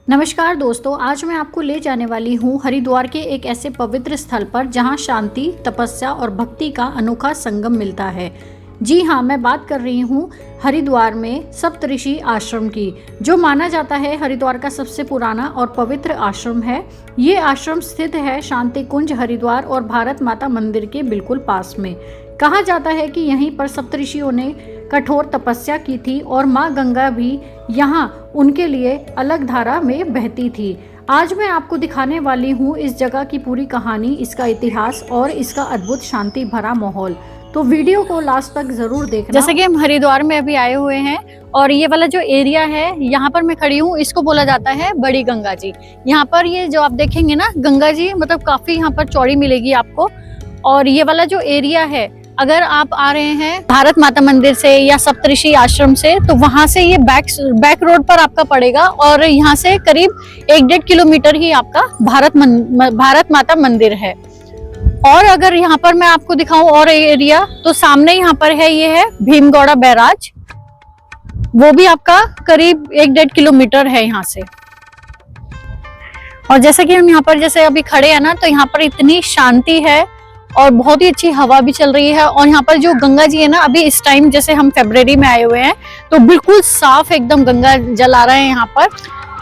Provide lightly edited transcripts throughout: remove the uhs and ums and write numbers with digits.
नमस्कार दोस्तों, आज मैं आपको ले जाने वाली हूँ हरिद्वार के एक ऐसे पवित्र स्थल पर जहाँ शांति, तपस्या और भक्ति का अनोखा संगम मिलता है। जी हाँ, मैं बात कर रही हूँ हरिद्वार में सप्तऋषि आश्रम की, जो माना जाता है हरिद्वार का सबसे पुराना और पवित्र आश्रम है। ये आश्रम स्थित है शांति कुंज हरिद्वार और भारत माता मंदिर के बिल्कुल पास में। कहा जाता है कि यहीं पर सप्तऋषियों ने कठोर तपस्या की थी और माँ गंगा भी यहाँ उनके लिए अलग धारा में बहती थी। आज मैं आपको दिखाने वाली हूँ इस जगह की पूरी कहानी, इसका इतिहास और इसका अद्भुत शांति भरा माहौल। तो वीडियो को लास्ट तक जरूर देखना। जैसे कि हम हरिद्वार में अभी आए हुए हैं और ये वाला जो एरिया है यहाँ पर मैं खड़ी हूँ, इसको बोला जाता है बड़ी गंगा जी। यहाँ पर ये जो आप देखेंगे ना गंगा जी, मतलब काफी यहाँ पर चौड़ी मिलेगी आपको। और ये वाला जो एरिया है, अगर आप आ रहे हैं भारत माता मंदिर से या सप्तऋषि आश्रम से, तो वहां से ये बैक रोड पर आपका पड़ेगा और यहाँ से करीब 1-1.5 किलोमीटर ही आपका भारत माता मंदिर है। और अगर यहाँ पर मैं आपको दिखाऊं और एरिया, तो सामने यहाँ पर है, ये है भीमगौड़ा बैराज, वो भी आपका करीब 1-1.5 किलोमीटर है यहाँ से। और जैसे कि हम यहाँ पर जैसे अभी खड़े हैं ना, तो यहाँ पर इतनी शांति है और बहुत ही अच्छी हवा भी चल रही है। और यहाँ पर जो गंगा जी है ना, अभी इस टाइम जैसे हम फरवरी में आए हुए हैं, तो बिल्कुल साफ एकदम गंगा जल आ रहा है यहाँ पर।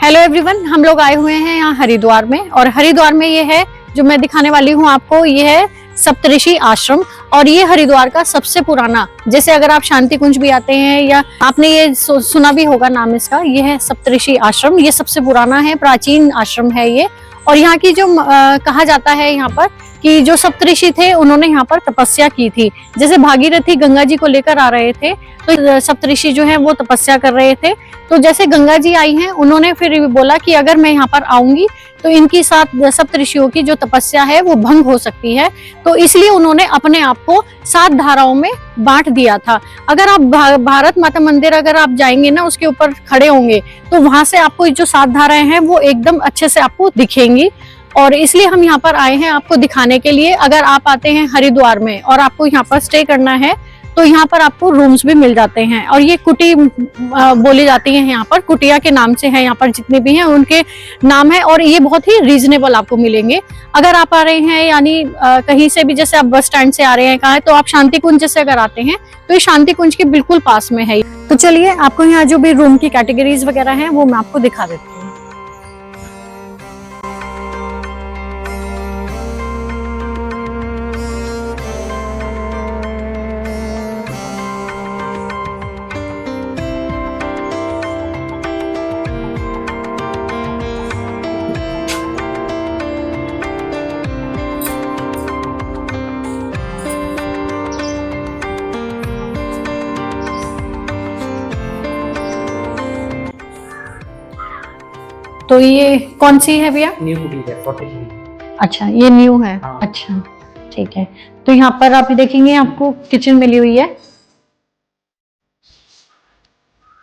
हेलो एवरीवन, हम लोग आए हुए हैं यहाँ हरिद्वार में, और हरिद्वार में ये है जो मैं दिखाने वाली हूँ आपको, ये है सप्तऋषि आश्रम। और ये हरिद्वार का सबसे पुराना, जैसे अगर आप शांति कुंज भी आते हैं या आपने ये सुना भी होगा नाम इसका, ये है सप्तऋषि आश्रम। ये सबसे पुराना है, प्राचीन आश्रम है ये। और यहाँ की जो कहा जाता है यहाँ पर कि जो सप्तऋषि थे उन्होंने यहाँ पर तपस्या की थी। जैसे भागीरथी गंगा जी को लेकर आ रहे थे, तो सप्तऋषि जो है वो तपस्या कर रहे थे। तो जैसे गंगा जी आई हैं, उन्होंने फिर बोला कि अगर मैं यहाँ पर आऊंगी तो इनकी साथ सप्तऋषियों की जो तपस्या है वो भंग हो सकती है। तो इसलिए उन्होंने अपने आप को 7 धाराओं में बांट दिया था। अगर आप भारत माता मंदिर अगर आप जाएंगे ना, उसके ऊपर खड़े होंगे, तो वहां से आपको जो 7 धाराएं हैं वो एकदम अच्छे से आपको दिखेंगी। और इसलिए हम यहाँ पर आए हैं आपको दिखाने के लिए। अगर आप आते हैं हरिद्वार में और आपको यहाँ पर स्टे करना है, तो यहाँ पर आपको रूम्स भी मिल जाते हैं। और ये कुटी बोली जाती है यहाँ पर, कुटिया के नाम से है यहाँ पर, जितने भी हैं उनके नाम है। और ये बहुत ही रीजनेबल आपको मिलेंगे। अगर आप आ रहे हैं यानी कहीं से भी, जैसे आप बस स्टैंड से आ रहे हैं, कहाँ है, तो आप शांति कुंज से अगर आते हैं तो ये शांति कुंज के बिल्कुल पास में है। तो चलिए आपको यहाँ जो भी रूम की कैटेगरीज वगैरह है वो मैं आपको दिखा देती हूँ। तो ये कौन सी है भैया? न्यू कुटी है, 43। अच्छा, ये न्यू है। हाँ। अच्छा, ठीक है। तो यहाँ पर आप देखेंगे आपको किचन मिली हुई है।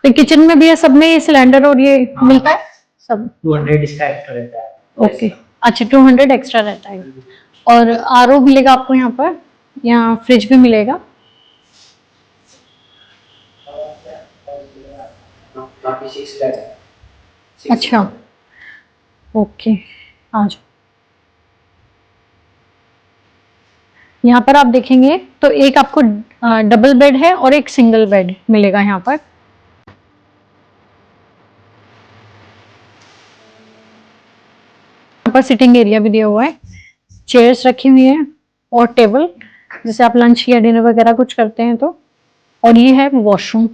तो किचन में भी है, सब में ये सिलेंडर और ये मिलता है सब। 200 इसका एक्स्ट्रा रहता है। ओके, अच्छा 200 एक्स्ट्रा रहता है। और आरओ मिलेगा आपको यहाँ पर, यहाँ फ्रिज भी मिलेगा। अच्छा, ओके, आ जाओ। यहाँ पर आप देखेंगे तो एक आपको डबल बेड है और एक सिंगल बेड मिलेगा यहाँ पर। यहाँ पर सिटिंग एरिया भी दिया हुआ है, चेयर्स रखी हुई है और टेबल, जैसे आप लंच या डिनर वगैरह कुछ करते हैं तो। और ये है वॉशरूम।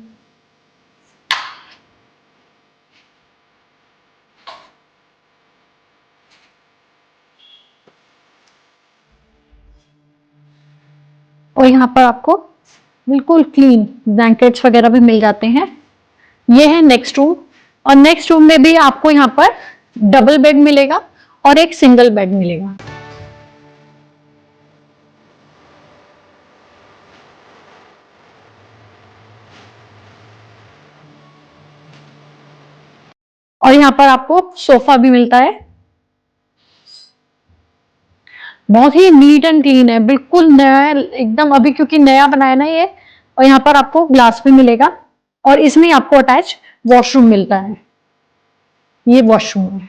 और यहाँ पर आपको बिल्कुल क्लीन ब्लैंकेट्स वगैरह भी मिल जाते हैं। ये है नेक्स्ट रूम, और नेक्स्ट रूम में भी आपको यहाँ पर डबल बेड मिलेगा और एक सिंगल बेड मिलेगा। और यहाँ पर आपको सोफा भी मिलता है। बहुत ही नीट एंड क्लीन है, बिल्कुल नया है एकदम, अभी क्योंकि नया बनाया ना ये। और यहाँ पर आपको ग्लास भी मिलेगा और इसमें आपको अटैच वॉशरूम मिलता है। ये वॉशरूम है।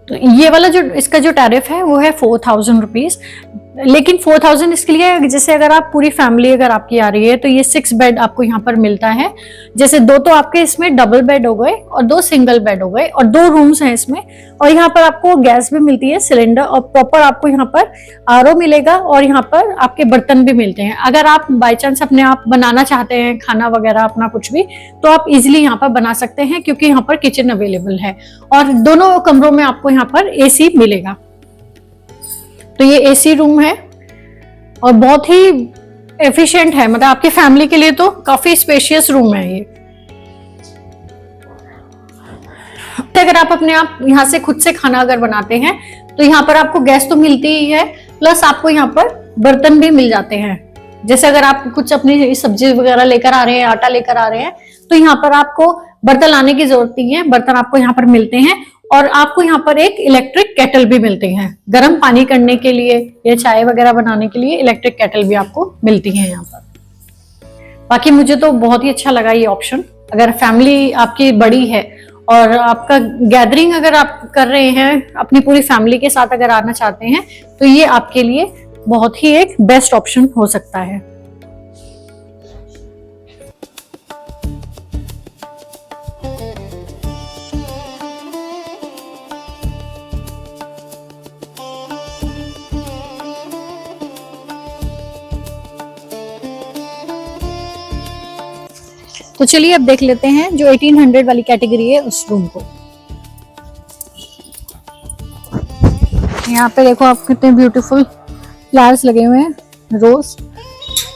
तो ये वाला जो इसका जो टैरिफ है वो है 4000 रुपीज। लेकिन 4000 इसके लिए जैसे अगर आप पूरी फैमिली अगर आपकी आ रही है तो ये 6 बेड आपको यहाँ पर मिलता है। जैसे 2 तो आपके इसमें डबल बेड हो गए और 2 सिंगल बेड हो गए और 2 रूम्स हैं इसमें। और यहाँ पर आपको गैस भी मिलती है, सिलेंडर, और प्रॉपर आपको यहाँ पर आरओ मिलेगा और यहाँ पर आपके बर्तन भी मिलते हैं। अगर आप बाई चांस अपने आप बनाना चाहते हैं खाना वगैरह अपना कुछ भी, तो आप इजिली यहाँ पर बना सकते हैं क्योंकि यहाँ पर किचन अवेलेबल है। और दोनों कमरों में आपको यहाँ पर एसी मिलेगा। तो ये एसी रूम है और बहुत ही एफिशिएंट है, मतलब आपकी फैमिली के लिए तो काफी स्पेशियस रूम है ये। अगर आप अपने आप यहाँ से खुद से खाना अगर बनाते हैं तो यहाँ पर आपको गैस तो मिलती ही है, प्लस आपको यहाँ पर बर्तन भी मिल जाते हैं। जैसे अगर आप कुछ अपनी सब्जी वगैरह लेकर आ रहे हैं, आटा लेकर आ रहे हैं, तो यहाँ पर आपको बर्तन लाने की जरूरत नहीं है, बर्तन आपको यहाँ पर मिलते हैं। और आपको यहाँ पर एक इलेक्ट्रिक केटल भी मिलते हैं गर्म पानी करने के लिए या चाय वगैरह बनाने के लिए। इलेक्ट्रिक केटल भी आपको मिलती है यहाँ पर। बाकी मुझे तो बहुत ही अच्छा लगा ये ऑप्शन। अगर फैमिली आपकी बड़ी है और आपका गैदरिंग अगर आप कर रहे हैं अपनी पूरी फैमिली के साथ अगर आना चाहते हैं, तो ये आपके लिए बहुत ही एक बेस्ट ऑप्शन हो सकता है। तो चलिए अब देख लेते हैं जो 1800 वाली कैटेगरी है उस रूम को। यहाँ पे देखो आप कितने ब्यूटीफुल फ्लावर्स लगे हुए हैं, रोज,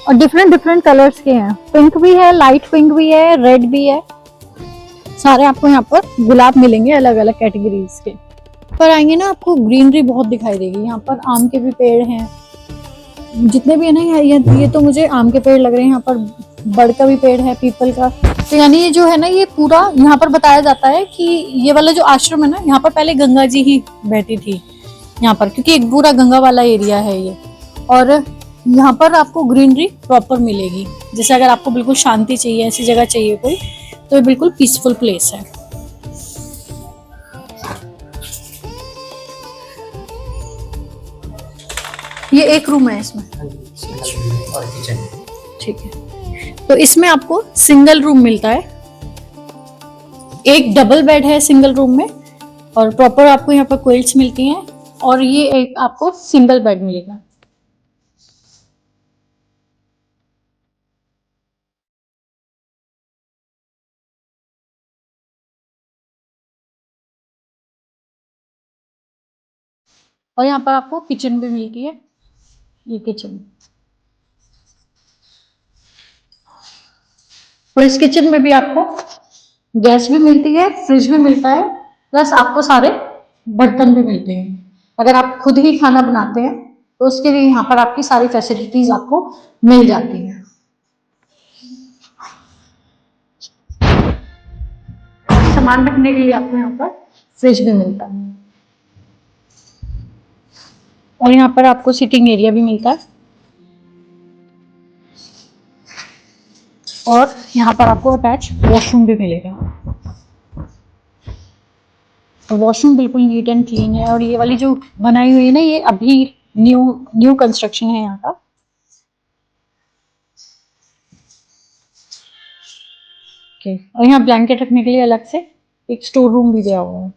और डिफरेंट डिफरेंट कलर्स के हैं। पिंक भी है, लाइट पिंक भी है, रेड भी है। सारे आपको यहाँ पर गुलाब मिलेंगे अलग अलग कैटेगरीज के। पर आएंगे ना आपको ग्रीनरी बहुत दिखाई देगी। यहाँ पर आम के भी पेड़ हैं, जितने भी है ना ये तो मुझे आम के पेड़ लग रहे हैं। यहाँ पर बड़ का भी पेड़ है, पीपल का। तो यानी ये जो है ना ये पूरा यहाँ पर बताया जाता है कि ये वाला जो आश्रम है ना, यहाँ पर पहले गंगा जी ही बहती थी यहाँ पर, क्योंकि एक पूरा गंगा वाला एरिया है ये। और यहाँ पर आपको ग्रीनरी प्रॉपर मिलेगी। जैसे अगर आपको बिल्कुल शांति चाहिए, ऐसी जगह चाहिए कोई, तो ये बिल्कुल पीसफुल प्लेस है। ये एक रूम है इसमें और किचन। ठीक है। तो इसमें आपको सिंगल रूम मिलता है, एक डबल बेड है सिंगल रूम में, और प्रॉपर आपको यहाँ पर क्विल्ट्स मिलती हैं, और ये एक आपको सिंगल बेड मिलेगा। और यहाँ पर आपको किचन भी मिलती है, ये किचन। और इस किचन में भी आपको गैस भी मिलती है, फ्रिज भी मिलता है, प्लस आपको सारे बर्तन भी मिलते हैं। अगर आप खुद ही खाना बनाते हैं तो उसके लिए यहाँ पर आपकी सारी फैसिलिटीज आपको मिल जाती हैं। सामान रखने के लिए आपको यहाँ पर फ्रिज भी मिलता है, और यहाँ पर आपको सिटिंग एरिया भी मिलता है, और यहाँ पर आपको अटैच वॉशरूम भी मिलेगा। वॉशरूम बिल्कुल नीट एंड क्लीन है, और ये वाली जो बनाई हुई है ना, ये अभी न्यू न्यू कंस्ट्रक्शन है यहाँ का। ओके। और यहाँ ब्लैंकेट रखने के लिए अलग से एक स्टोर रूम भी दिया हुआ है।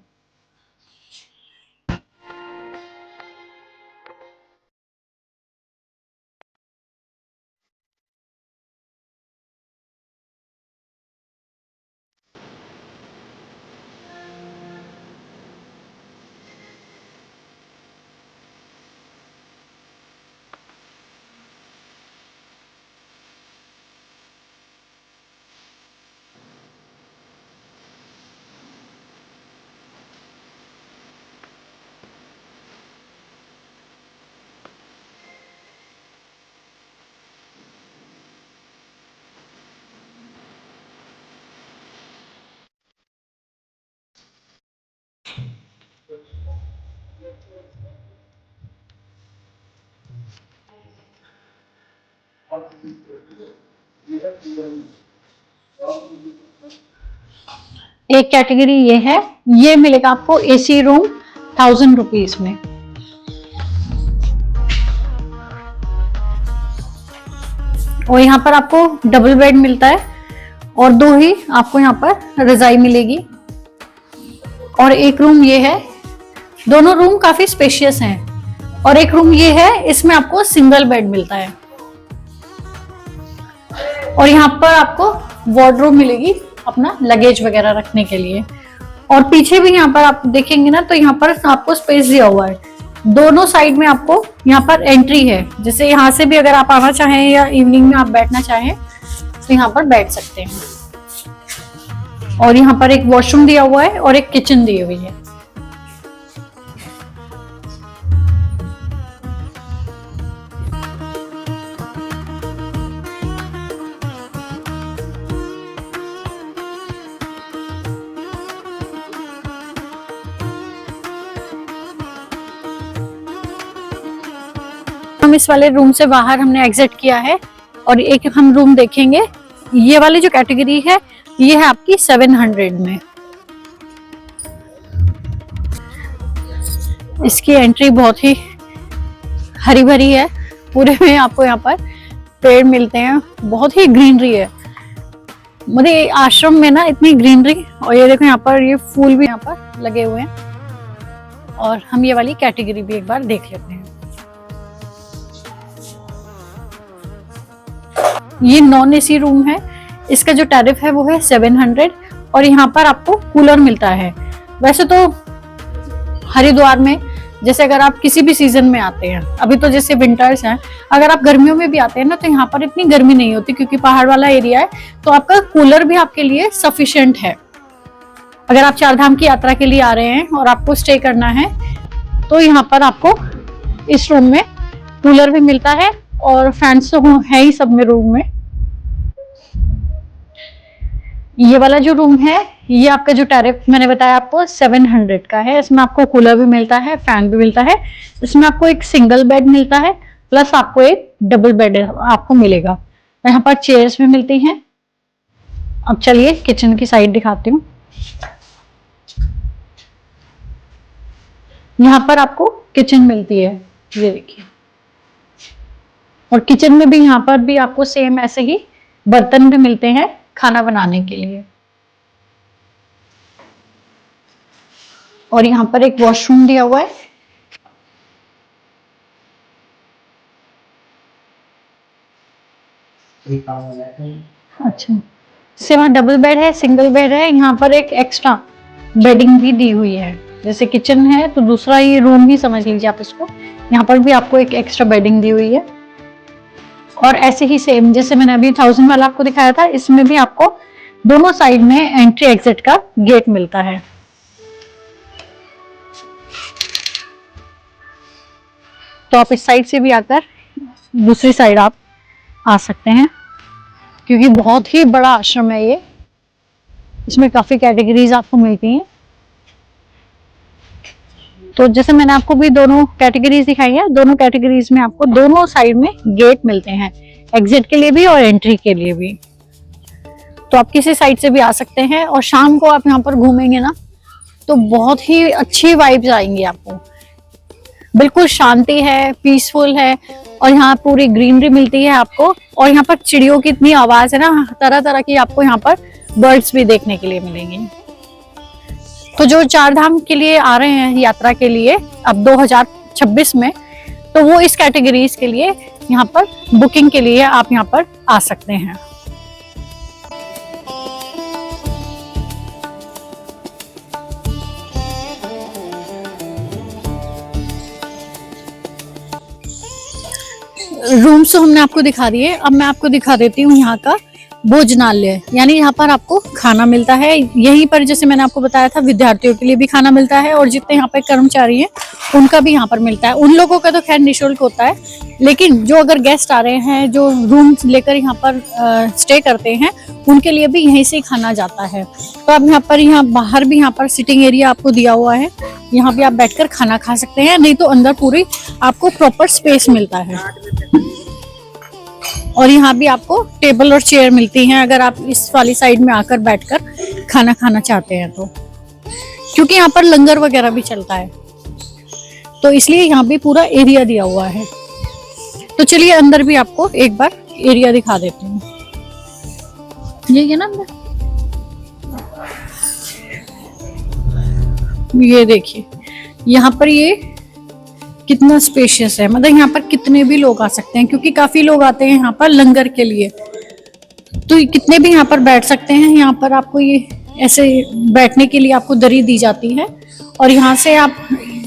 एक कैटेगरी ये है, ये मिलेगा आपको एसी रूम 1000 रुपीज में। और यहाँ पर आपको डबल बेड मिलता है और 2 ही आपको यहाँ पर रजाई मिलेगी। और एक रूम ये है, दोनों रूम काफी स्पेशियस हैं। और एक रूम ये है, इसमें आपको सिंगल बेड मिलता है। और यहाँ पर आपको वार्डरोब मिलेगी अपना लगेज वगैरह रखने के लिए। और पीछे भी यहाँ पर आप देखेंगे ना, तो यहाँ पर आपको स्पेस दिया हुआ है। दोनों साइड में आपको यहाँ पर एंट्री है, जैसे यहाँ से भी अगर आप आना चाहें या इवनिंग में आप बैठना चाहें तो यहाँ पर बैठ सकते हैं। और यहाँ पर एक वॉशरूम दिया हुआ है और एक किचन दी हुई है। हम इस वाले रूम से बाहर हमने एग्जिट किया है और एक हम रूम देखेंगे। ये वाली जो कैटेगरी है ये है आपकी 700 में। इसकी एंट्री बहुत ही हरी भरी है, पूरे में आपको यहाँ पर पेड़ मिलते हैं, बहुत ही ग्रीनरी है। मुझे आश्रम में ना इतनी ग्रीनरी, और ये देखो यहाँ पर ये फूल भी यहाँ पर लगे हुए हैं। और हम ये वाली कैटेगरी भी एक बार देख लेते हैं। ये नॉन एसी रूम है, इसका जो टैरिफ है वो है 700 और यहाँ पर आपको कूलर मिलता है। वैसे तो हरिद्वार में जैसे अगर आप किसी भी सीजन में आते हैं, अभी तो जैसे विंटर्स हैं, अगर आप गर्मियों में भी आते हैं ना तो यहाँ पर इतनी गर्मी नहीं होती क्योंकि पहाड़ वाला एरिया है, तो आपका कूलर भी आपके लिए सफिशिएंट है। अगर आप 4 धाम की यात्रा के लिए आ रहे हैं और आपको स्टे करना है तो यहाँ पर आपको इस रूम में कूलर भी मिलता है और फैंस तो है ही सब में रूम में। ये वाला जो रूम है ये आपका जो टैरिफ मैंने बताया आपको 700 का है। इसमें आपको कूलर भी मिलता है, फैन भी मिलता है। इसमें आपको एक सिंगल बेड मिलता है प्लस आपको एक डबल बेड आपको मिलेगा। यहाँ पर चेयर्स भी मिलती हैं। अब चलिए किचन की साइड दिखाती हूँ। यहाँ पर आपको किचन मिलती है, ये देखिए। और किचन में भी यहाँ पर भी आपको सेम ऐसे ही बर्तन भी मिलते हैं खाना बनाने के लिए। और यहाँ पर एक वॉशरूम दिया हुआ है। अच्छा, इससे वहाँ डबल बेड है, सिंगल बेड है। यहाँ पर एक एक्स्ट्रा बेडिंग भी दी हुई है, जैसे किचन है तो दूसरा ये रूम ही समझ लीजिए आप इसको। यहाँ पर भी आपको एक एक्स्ट्रा बेडिंग दी हुई है। और ऐसे ही सेम जैसे मैंने अभी 1000 वाला आपको दिखाया था, इसमें भी आपको दोनों साइड में एंट्री एग्जिट का गेट मिलता है। तो आप इस साइड से भी आकर दूसरी साइड आप आ सकते हैं, क्योंकि बहुत ही बड़ा आश्रम है ये। इसमें काफी कैटेगरीज आपको मिलती हैं। तो जैसे मैंने आपको भी दोनों कैटेगरीज दिखाई है, दोनों कैटेगरीज में आपको दोनों साइड में गेट मिलते हैं, एग्जिट के लिए भी और एंट्री के लिए भी। तो आप किसी साइड से भी आ सकते हैं। और शाम को आप यहाँ पर घूमेंगे ना तो बहुत ही अच्छी वाइब्स आएंगी आपको। बिल्कुल शांति है, पीसफुल है और यहाँ पूरी ग्रीनरी मिलती है आपको। और यहाँ पर चिड़ियों की इतनी आवाज है ना, तरह तरह की आपको यहाँ पर बर्ड्स भी देखने के लिए मिलेंगी। तो जो 4 धाम के लिए आ रहे हैं यात्रा के लिए अब 2026 में, तो वो इस कैटेगरीज के लिए यहाँ पर बुकिंग के लिए आप यहाँ पर आ सकते हैं। रूम्स तो हमने आपको दिखा दिए। अब मैं आपको दिखा देती हूँ यहाँ का भोजनालय, यानी यहाँ पर आपको खाना मिलता है। यहीं पर जैसे मैंने आपको बताया था विद्यार्थियों के लिए भी खाना मिलता है और जितने यहाँ पे कर्मचारी हैं उनका भी यहाँ पर मिलता है। उन लोगों का तो खैर निःशुल्क होता है, लेकिन जो अगर गेस्ट आ रहे हैं जो रूम लेकर यहाँ पर स्टे करते हैं उनके लिए भी यहीं से खाना जाता है। तो आप यहाँ बाहर भी यहाँ पर सिटिंग एरिया आपको दिया हुआ है, यहाँ भी आप बैठकर खाना खा सकते हैं। नहीं तो अंदर पूरी आपको प्रॉपर स्पेस मिलता है। और यहाँ भी आपको टेबल और चेयर मिलती हैं अगर आप इस वाली साइड में आकर बैठकर खाना खाना चाहते हैं तो, क्योंकि यहाँ पर लंगर वगैरह भी चलता है तो इसलिए यहाँ भी पूरा एरिया दिया हुआ है। तो चलिए अंदर भी आपको एक बार एरिया दिखा देती हूँ। ये है ना, ये देखिए यहाँ पर ये कितना स्पेशियस है, मतलब यहाँ पर कितने भी लोग आ सकते हैं क्योंकि काफी लोग आते हैं यहाँ पर लंगर के लिए, तो कितने भी यहाँ पर बैठ सकते हैं। यहाँ पर आपको ये ऐसे बैठने के लिए आपको दरी दी जाती है और यहाँ से आप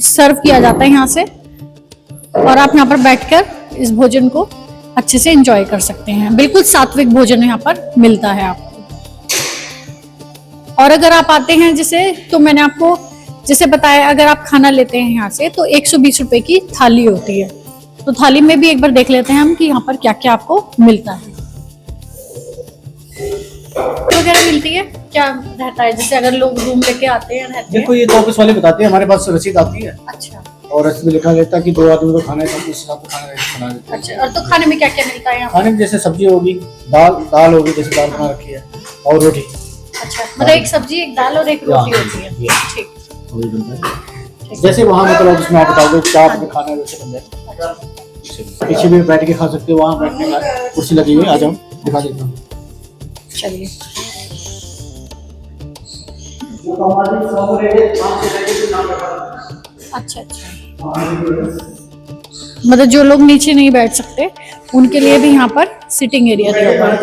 सर्व किया जाता है यहाँ से, और आप यहाँ पर बैठकर इस भोजन को अच्छे से एंजॉय कर सकते हैं। बिल्कुल सात्विक भोजन यहाँ पर मिलता है आपको। और अगर आप आते हैं जैसे, तो मैंने आपको जैसे बताया, अगर आप खाना लेते हैं यहाँ से तो 120 रुपए की थाली होती है। तो थाली में भी एक बार देख लेते हैं हम कि यहाँ पर क्या क्या आपको मिलता है वगैरह मिलती है, क्या रहता है। जैसे अगर लोग रूम लेके आते हैं रहते देखो ये तो ऑफिस वाले बताते हैं, हमारे पास रसीद आती है। अच्छा, और रसीद में लिखा रहता है कि 2 आदमी को खाना है, तो उस हिसाब से खाना देते हैं। अच्छा। और तो खाने में क्या क्या मिलता है यहाँ? खाने में जैसे सब्जी होगी, दाल होगी, जैसे दाल बना रखी है, और रोटी। अच्छा, मतलब एक सब्जी, एक दाल और एक रोटी होती है। ठीक, वही बनता है। जैसे वहाँ मतलब उसमें आप बताओगे क्या आपको खाना है वैसे बन जाएगा। पीछे भी बैठ के खा सकते हो, वहाँ बैठने का कुर्सी लगी हुई है, आ जाओ दिखा देता हूँ। चलिए। अच्छा अच्छा, मतलब जो लोग नीचे नहीं बैठ सकते उनके लिए भी यहाँ पर सिटिंग एरिया दिया हुआ है।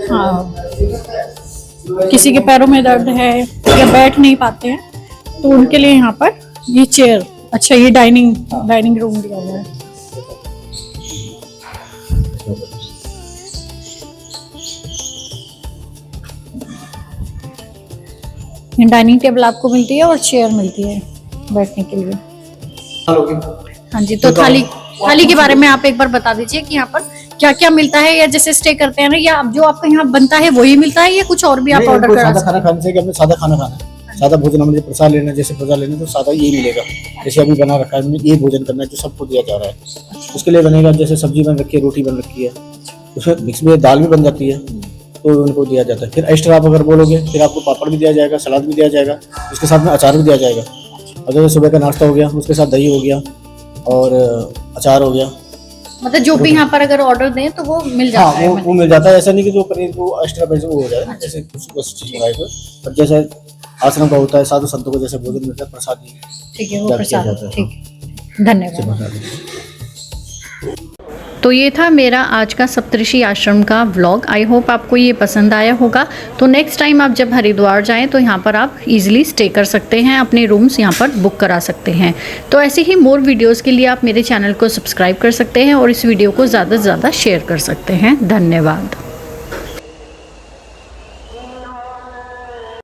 हाँ, किसी के पैरों में दर्द है या बैठ नहीं पाते हैं तो उनके लिए यहाँ पर ये चेयर, अच्छा ये डाइनिंग रूम दिया हुआ है। डाइनिंग टेबल आपको मिलती है और चेयर मिलती है बैठने के लिए। हाँ जी, तो थाली के बारे में आप एक बार बता दीजिए कि यहाँ पर क्या क्या मिलता है, या जैसे स्टे करते हैं ना, या जो आपको यहाँ बनता है वही मिलता है या कुछ और भी आप ऑर्डर करा सकते हैं? खाना खाने से कि हमने सादा खाना खाना है, सादा भोजन, हमें प्रसाद लेना, जैसे प्रसाद लेना तो सादा यही मिलेगा। जैसे अभी बना रखा है, हमें ये भोजन करना है जो सबको दिया जा रहा है। उसके लिए बनेगा, जैसे सब्जी बन रखी है, रोटी बन रखी है, उसमें मिक्स में दाल भी बन जाती है, तो उनको दिया जाता है। फिर एक्स्ट्रा आप अगर बोलोगे फिर आपको पापड़ भी दिया जाएगा, सलाद भी दिया जाएगा, उसके साथ में अचार भी दिया जाएगा। और जैसे सुबह का नाश्ता हो गया, उसके साथ दही हो गया और अचार हो गया। मतलब जो भी यहाँ पर अगर ऑर्डर दें तो वो मिल जाता है? वो मिल जाता है। ऐसा नहीं कि जो पनीर को एक्स्ट्रा पैसे वो हो जाए, जैसे कुछ बस चीज मंगाए तो। पर जैसे आश्रम का होता है, साधु संतों को जैसे भोजन मिलता है, प्रसाद। ठीक है, वो प्रसाद। ठीक, धन्यवाद। तो ये था मेरा आज का सप्तऋषि आश्रम का व्लॉग। आई होप आपको ये पसंद आया होगा। तो नेक्स्ट टाइम आप जब हरिद्वार जाएं तो यहाँ पर आप इजीली स्टे कर सकते हैं, अपने रूम्स यहाँ पर बुक करा सकते हैं। तो ऐसे ही मोर वीडियोस के लिए आप मेरे चैनल को सब्सक्राइब कर सकते हैं और इस वीडियो को ज़्यादा से ज़्यादा शेयर कर सकते हैं। धन्यवाद।